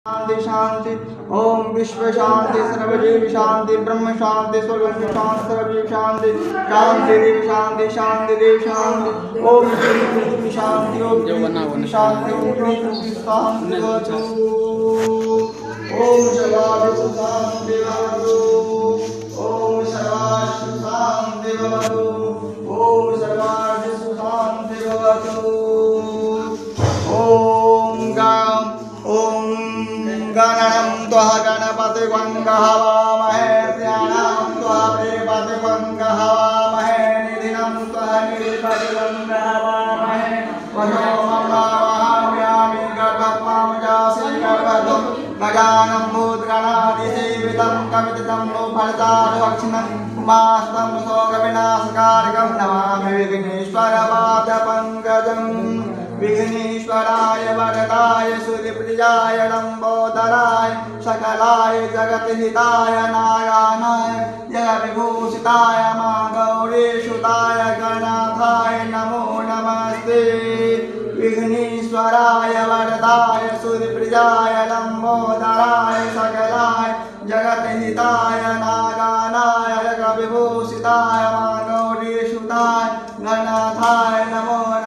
शांति शांति। ओम विश्व शांति सर्वजीव शांति ब्रह्म शांति स्वर्ग शांति सर्वजीव शांति शांति देव शांति शांति देव शांति। ओम पृथ्वी शांति ओम पृथ्वी शांति ओम पृथ्वी शांति। ओम सर्वासु शांति भवतु। ओम सर्वासु शांति भवतु। ओम सर्वासु शांति भवतु। गणनं त्वः गणपतिं हवामहे ध्यानं त्वः प्रेपतिं हवामहे निधिनं त्वः निधिपतिं हवामहे वशो ममावहाम्यामि गर्भत्वां जासि गर्भतो गजानं भूतगणादिसेवितं कवितं नो फलदारभक्षणं उमास्तं शोकविनाशकारकं नमामि विघ्नेश्वरपादपङ्कजम्। विघ्नेश्वराय वरदाय सूर्यप्रियाय लंबोदराय सकलाय जगतहिताय नारायणाय जगविभूषिताय मां गौरीसुताय गणनाथाय नमो नमस्ते। विघ्नेश्वराय वरदाय सूर्यप्रियाय लंबोदराय सकलाय जगतहिताय नारायणाय जगविभूषिताय